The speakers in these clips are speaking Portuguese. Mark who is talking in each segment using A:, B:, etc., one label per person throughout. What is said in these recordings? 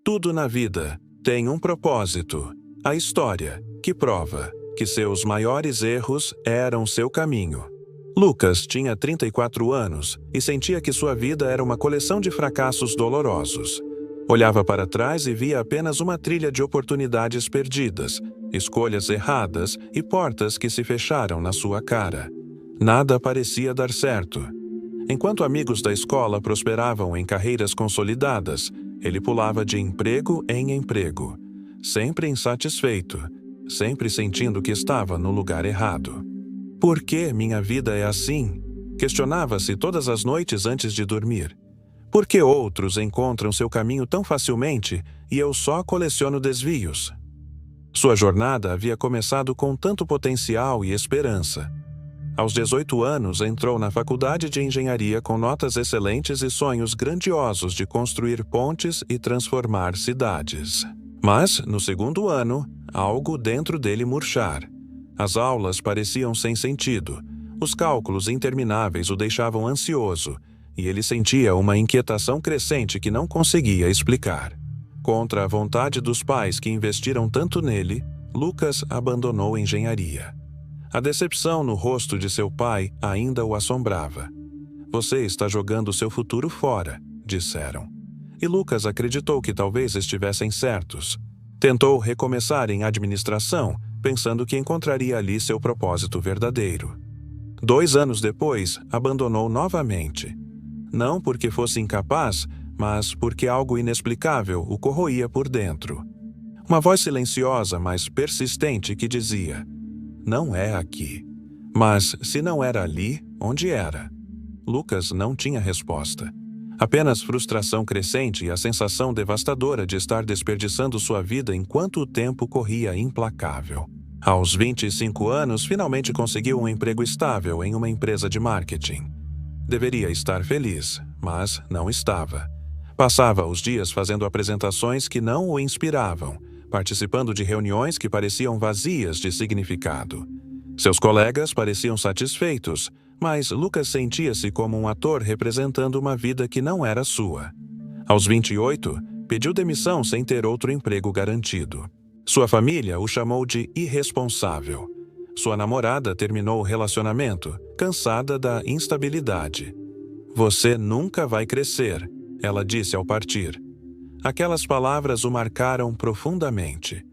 A: Tudo na vida tem um propósito. A história, que prova que seus maiores erros eram seu caminho. Lucas tinha 34 anos e sentia que sua vida era uma coleção de fracassos dolorosos. Olhava para trás e via apenas uma trilha de oportunidades perdidas, escolhas erradas e portas que se fecharam na sua cara. Nada parecia dar certo. Enquanto amigos da escola prosperavam em carreiras consolidadas, ele pulava de emprego em emprego, sempre insatisfeito, sempre sentindo que estava no lugar errado. Por que minha vida é assim? Questionava-se todas as noites antes de dormir. Por que outros encontram seu caminho tão facilmente e eu só coleciono desvios? Sua jornada havia começado com tanto potencial e esperança. Aos 18 anos, entrou na faculdade de engenharia com notas excelentes e sonhos grandiosos de construir pontes e transformar cidades. Mas, no segundo ano, algo dentro dele murchar. As aulas pareciam sem sentido. Os cálculos intermináveis o deixavam ansioso, e ele sentia uma inquietação crescente que não conseguia explicar. Contra a vontade dos pais que investiram tanto nele, Lucas abandonou a engenharia. A decepção no rosto de seu pai ainda o assombrava. "Você está jogando seu futuro fora", disseram. E Lucas acreditou que talvez estivessem certos. Tentou recomeçar em administração, pensando que encontraria ali seu propósito verdadeiro. 2 anos depois, abandonou novamente. Não porque fosse incapaz, mas porque algo inexplicável o corroía por dentro. Uma voz silenciosa, mas persistente, que dizia: "Não é aqui." Mas, se não era ali, onde era? Lucas não tinha resposta. Apenas frustração crescente e a sensação devastadora de estar desperdiçando sua vida enquanto o tempo corria implacável. Aos 25 anos, finalmente conseguiu um emprego estável em uma empresa de marketing. Deveria estar feliz, mas não estava. Passava os dias fazendo apresentações que não o inspiravam, participando de reuniões que pareciam vazias de significado. Seus colegas pareciam satisfeitos, mas Lucas sentia-se como um ator representando uma vida que não era sua. Aos 28, pediu demissão sem ter outro emprego garantido. Sua família o chamou de irresponsável. Sua namorada terminou o relacionamento, cansada da instabilidade. "Você nunca vai crescer", ela disse ao partir. Aquelas palavras o marcaram profundamente.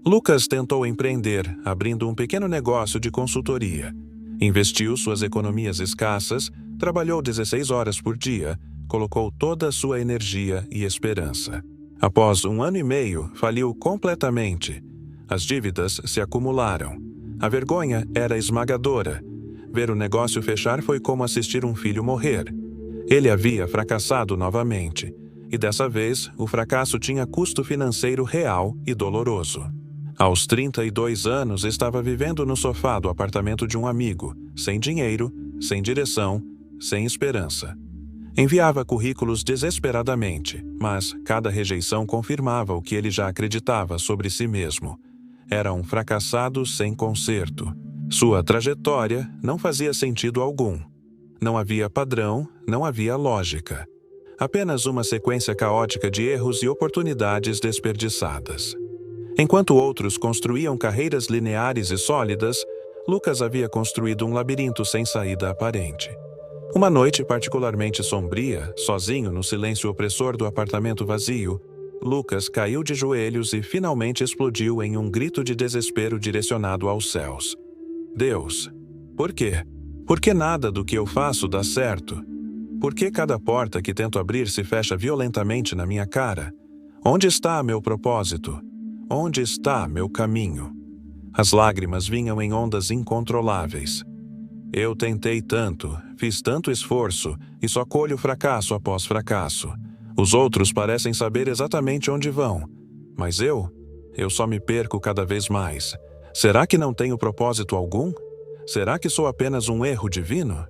A: Lucas tentou empreender, abrindo um pequeno negócio de consultoria. Investiu suas economias escassas, trabalhou 16 horas por dia, colocou toda a sua energia e esperança. Após 1 ano e meio, faliu completamente. As dívidas se acumularam. A vergonha era esmagadora. Ver o negócio fechar foi como assistir um filho morrer. Ele havia fracassado novamente. E dessa vez, o fracasso tinha custo financeiro real e doloroso. Aos 32 anos, estava vivendo no sofá do apartamento de um amigo, sem dinheiro, sem direção, sem esperança. Enviava currículos desesperadamente, mas cada rejeição confirmava o que ele já acreditava sobre si mesmo. Era um fracassado sem conserto. Sua trajetória não fazia sentido algum. Não havia padrão, não havia lógica. Apenas uma sequência caótica de erros e oportunidades desperdiçadas. Enquanto outros construíam carreiras lineares e sólidas, Lucas havia construído um labirinto sem saída aparente. Uma noite particularmente sombria, sozinho no silêncio opressor do apartamento vazio, Lucas caiu de joelhos e finalmente explodiu em um grito de desespero direcionado aos céus. "Deus, por quê? Por que nada do que eu faço dá certo? Por que cada porta que tento abrir se fecha violentamente na minha cara? Onde está meu propósito? Onde está meu caminho?" As lágrimas vinham em ondas incontroláveis. "Eu tentei tanto, fiz tanto esforço, e só colho fracasso após fracasso. Os outros parecem saber exatamente onde vão, mas eu só me perco cada vez mais. Será que não tenho propósito algum? Será que sou apenas um erro divino?"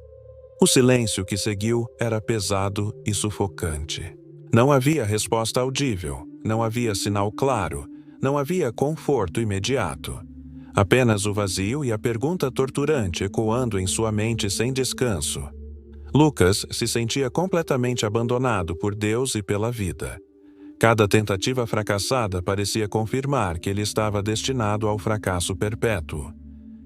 A: O silêncio que seguiu era pesado e sufocante. Não havia resposta audível, não havia sinal claro, não havia conforto imediato. Apenas o vazio e a pergunta torturante ecoando em sua mente sem descanso. Lucas se sentia completamente abandonado por Deus e pela vida. Cada tentativa fracassada parecia confirmar que ele estava destinado ao fracasso perpétuo.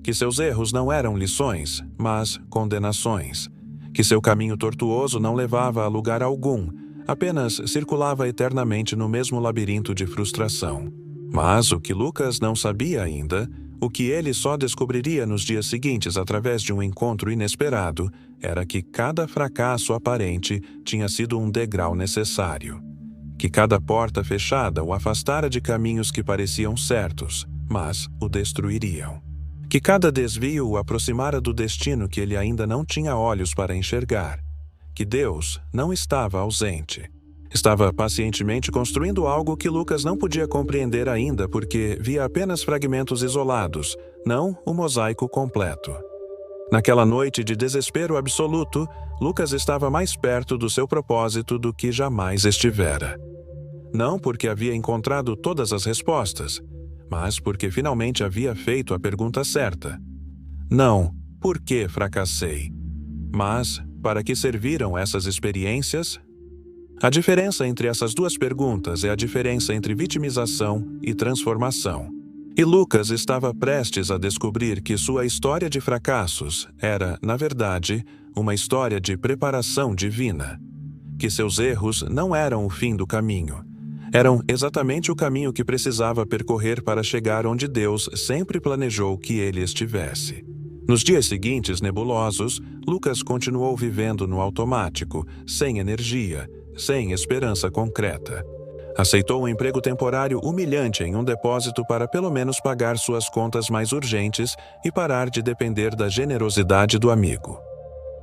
A: Que seus erros não eram lições, mas condenações. Que seu caminho tortuoso não levava a lugar algum, apenas circulava eternamente no mesmo labirinto de frustração. Mas o que Lucas não sabia ainda, o que ele só descobriria nos dias seguintes através de um encontro inesperado, era que cada fracasso aparente tinha sido um degrau necessário. Que cada porta fechada o afastara de caminhos que pareciam certos, mas o destruiriam. Que cada desvio o aproximara do destino que ele ainda não tinha olhos para enxergar. Que Deus não estava ausente. Estava pacientemente construindo algo que Lucas não podia compreender ainda porque via apenas fragmentos isolados, não o mosaico completo. Naquela noite de desespero absoluto, Lucas estava mais perto do seu propósito do que jamais estivera. Não porque havia encontrado todas as respostas, mas porque finalmente havia feito a pergunta certa. Não, por que fracassei? Mas, para que serviram essas experiências? A diferença entre essas duas perguntas é a diferença entre vitimização e transformação. E Lucas estava prestes a descobrir que sua história de fracassos era, na verdade, uma história de preparação divina. Que seus erros não eram o fim do caminho. Eram exatamente o caminho que precisava percorrer para chegar onde Deus sempre planejou que ele estivesse. Nos dias seguintes nebulosos, Lucas continuou vivendo no automático, sem energia, sem esperança concreta. Aceitou um emprego temporário humilhante em um depósito para pelo menos pagar suas contas mais urgentes e parar de depender da generosidade do amigo.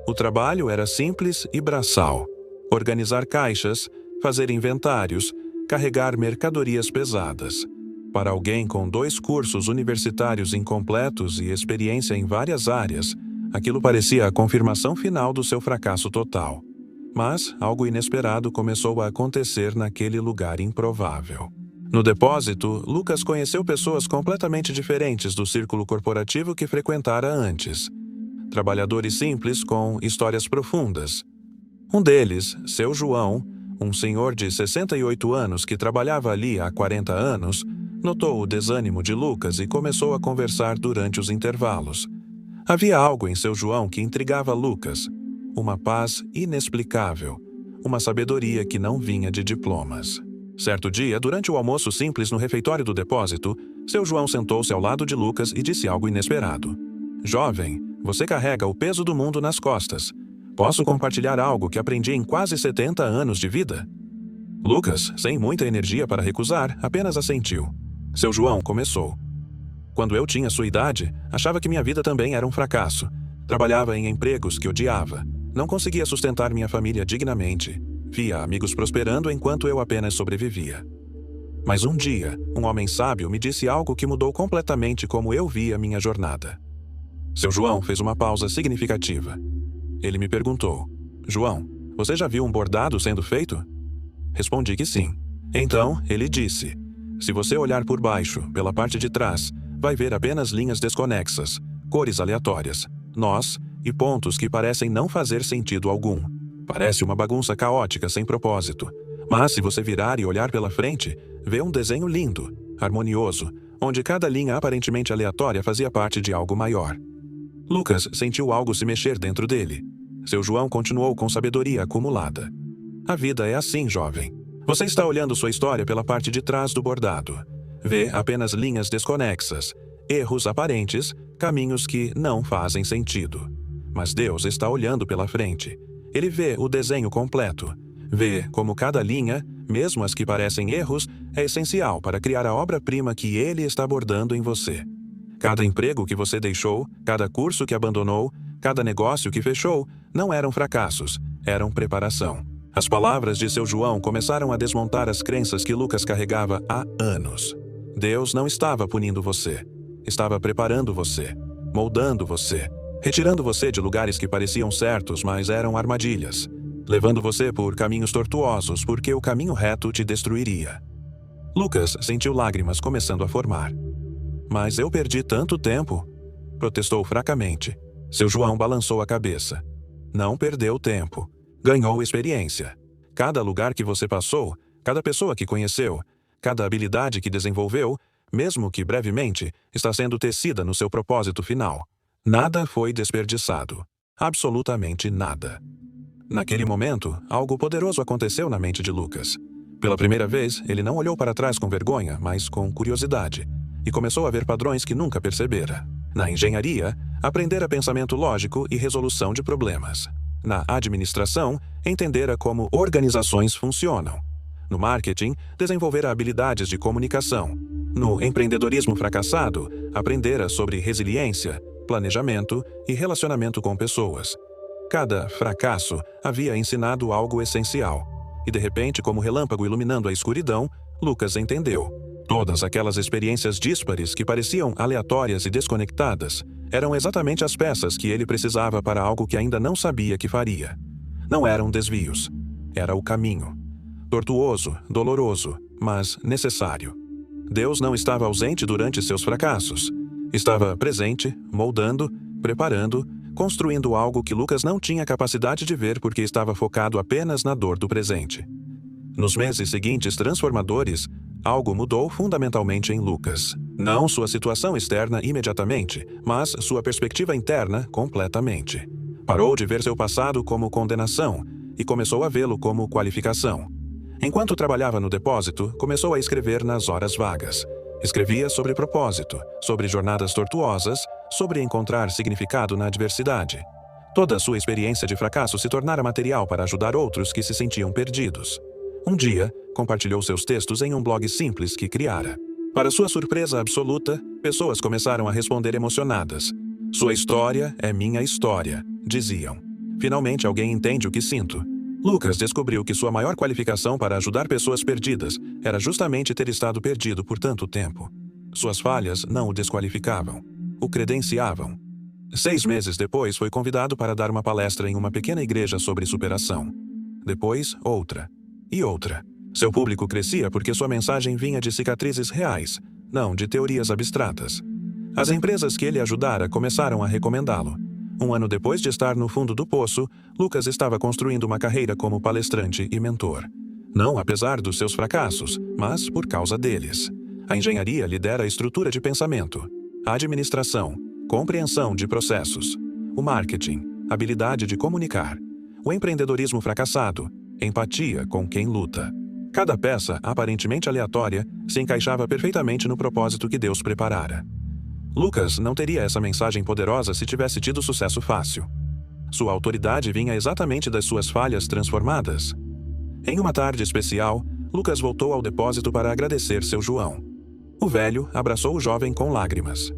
A: O trabalho era simples e braçal: organizar caixas, fazer inventários, carregar mercadorias pesadas. Para alguém com 2 cursos universitários incompletos e experiência em várias áreas, aquilo parecia a confirmação final do seu fracasso total. Mas algo inesperado começou a acontecer naquele lugar improvável. No depósito, Lucas conheceu pessoas completamente diferentes do círculo corporativo que frequentara antes. Trabalhadores simples com histórias profundas. Um deles, seu João, um senhor de 68 anos que trabalhava ali há 40 anos, notou o desânimo de Lucas e começou a conversar durante os intervalos. Havia algo em seu João que intrigava Lucas. Uma paz inexplicável, uma sabedoria que não vinha de diplomas. Certo dia, durante o almoço simples no refeitório do depósito, seu João sentou-se ao lado de Lucas e disse algo inesperado. Jovem, você carrega o peso do mundo nas costas. Posso compartilhar algo que aprendi em quase 70 anos de vida? Lucas, sem muita energia para recusar, apenas assentiu. Seu João começou. Quando eu tinha sua idade, achava que minha vida também era um fracasso. Trabalhava em empregos que odiava. Não conseguia sustentar minha família dignamente. Via amigos prosperando enquanto eu apenas sobrevivia. Mas um dia, um homem sábio me disse algo que mudou completamente como eu via minha jornada. Seu João fez uma pausa significativa. Ele me perguntou: João, você já viu um bordado sendo feito? Respondi que sim. Então, ele disse: se você olhar por baixo, pela parte de trás, vai ver apenas linhas desconexas, cores aleatórias, nós e pontos que parecem não fazer sentido algum. Parece uma bagunça caótica sem propósito. Mas se você virar e olhar pela frente, vê um desenho lindo, harmonioso, onde cada linha aparentemente aleatória fazia parte de algo maior. Lucas sentiu algo se mexer dentro dele. Seu João continuou com sabedoria acumulada. A vida é assim, jovem. Você está olhando sua história pela parte de trás do bordado. Vê apenas linhas desconexas, erros aparentes, caminhos que não fazem sentido. Mas Deus está olhando pela frente. Ele vê o desenho completo. Vê como cada linha, mesmo as que parecem erros, é essencial para criar a obra-prima que Ele está bordando em você. Cada emprego que você deixou, cada curso que abandonou, cada negócio que fechou, não eram fracassos, eram preparação. As palavras de seu João começaram a desmontar as crenças que Lucas carregava há anos. Deus não estava punindo você. Estava preparando você, moldando você, retirando você de lugares que pareciam certos, mas eram armadilhas, levando você por caminhos tortuosos, porque o caminho reto te destruiria. Lucas sentiu lágrimas começando a formar. Mas eu perdi tanto tempo, protestou fracamente. Seu João balançou a cabeça. Não perdeu tempo. Ganhou experiência. Cada lugar que você passou, Cada pessoa que conheceu, cada habilidade que desenvolveu, mesmo que brevemente, está sendo tecida no seu propósito final. Nada foi desperdiçado. Absolutamente nada. Naquele momento, algo poderoso aconteceu na mente de Lucas. Pela primeira vez, ele não olhou para trás com vergonha, mas com curiosidade, e começou a ver padrões que nunca percebera. Na engenharia, aprendera pensamento lógico e resolução de problemas. Na administração, entendera como organizações funcionam. No marketing, desenvolvera habilidades de comunicação. No empreendedorismo fracassado, aprendera sobre resiliência, planejamento e relacionamento com pessoas. Cada fracasso havia ensinado algo essencial. E de repente, como relâmpago iluminando a escuridão, Lucas entendeu. Todas aquelas experiências díspares que pareciam aleatórias e desconectadas eram exatamente as peças que ele precisava para algo que ainda não sabia que faria. Não eram desvios. Era o caminho. Tortuoso, doloroso, mas necessário. Deus não estava ausente durante seus fracassos. Estava presente, moldando, preparando, construindo algo que Lucas não tinha capacidade de ver porque estava focado apenas na dor do presente. Nos meses seguintes transformadores, algo mudou fundamentalmente em Lucas. Não sua situação externa imediatamente, mas sua perspectiva interna completamente. Parou de ver seu passado como condenação e começou a vê-lo como qualificação. Enquanto trabalhava no depósito, começou a escrever nas horas vagas. Escrevia sobre propósito, sobre jornadas tortuosas, sobre encontrar significado na adversidade. Toda a sua experiência de fracasso se tornara material para ajudar outros que se sentiam perdidos. Um dia, compartilhou seus textos em um blog simples que criara. Para sua surpresa absoluta, pessoas começaram a responder emocionadas. "Sua história é minha história", diziam. "Finalmente alguém entende o que sinto." Lucas descobriu que sua maior qualificação para ajudar pessoas perdidas era justamente ter estado perdido por tanto tempo. Suas falhas não o desqualificavam, o credenciavam. 6 meses depois, foi convidado para dar uma palestra em uma pequena igreja sobre superação. Depois, outra. E outra. Seu público crescia porque sua mensagem vinha de cicatrizes reais, não de teorias abstratas. As empresas que ele ajudara começaram a recomendá-lo. 1 ano depois de estar no fundo do poço, Lucas estava construindo uma carreira como palestrante e mentor. Não apesar dos seus fracassos, mas por causa deles. A engenharia lhe dera a estrutura de pensamento, a administração, compreensão de processos, o marketing, habilidade de comunicar, o empreendedorismo fracassado, empatia com quem luta. Cada peça, aparentemente aleatória, se encaixava perfeitamente no propósito que Deus preparara. Lucas não teria essa mensagem poderosa se tivesse tido sucesso fácil. Sua autoridade vinha exatamente das suas falhas transformadas. Em uma tarde especial, Lucas voltou ao depósito para agradecer seu João. O velho abraçou o jovem com lágrimas.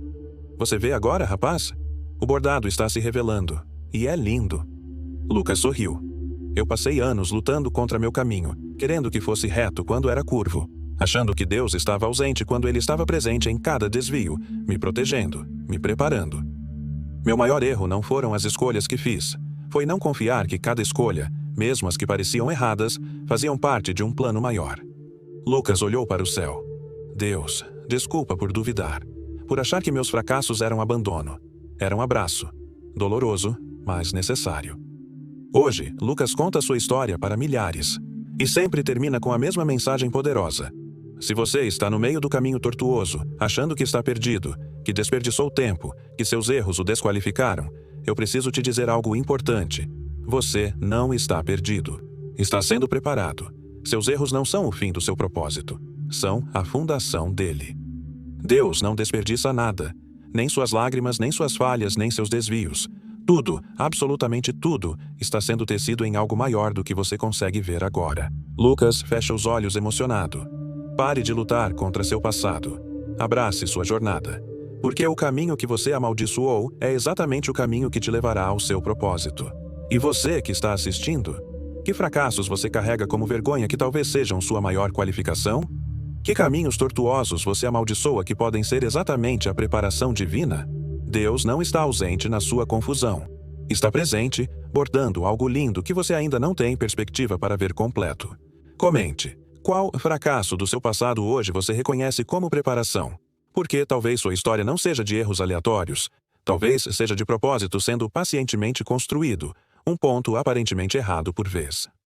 A: "Você vê agora, rapaz? O bordado está se revelando. E é lindo." Lucas sorriu. "Eu passei anos lutando contra meu caminho, querendo que fosse reto quando era curvo. Achando que Deus estava ausente quando ele estava presente em cada desvio, me protegendo, me preparando. Meu maior erro não foram as escolhas que fiz. Foi não confiar que cada escolha, mesmo as que pareciam erradas, faziam parte de um plano maior." Lucas olhou para o céu. "Deus, desculpa por duvidar, por achar que meus fracassos eram abandono. Era um abraço, doloroso, mas necessário." Hoje, Lucas conta sua história para milhares. E sempre termina com a mesma mensagem poderosa. Se você está no meio do caminho tortuoso, achando que está perdido, que desperdiçou tempo, que seus erros o desqualificaram, eu preciso te dizer algo importante. Você não está perdido. Está sendo preparado. Seus erros não são o fim do seu propósito. São a fundação dele. Deus não desperdiça nada. Nem suas lágrimas, nem suas falhas, nem seus desvios. Tudo, absolutamente tudo, está sendo tecido em algo maior do que você consegue ver agora. Lucas fecha os olhos emocionado. Pare de lutar contra seu passado. Abrace sua jornada. Porque o caminho que você amaldiçoou é exatamente o caminho que te levará ao seu propósito. E você que está assistindo? Que fracassos você carrega como vergonha que talvez sejam sua maior qualificação? Que caminhos tortuosos você amaldiçoa que podem ser exatamente a preparação divina? Deus não está ausente na sua confusão. Está presente, bordando algo lindo que você ainda não tem perspectiva para ver completo. Comente. Qual fracasso do seu passado hoje você reconhece como preparação? Porque talvez sua história não seja de erros aleatórios. Talvez seja de propósito sendo pacientemente construído, um ponto aparentemente errado por vez.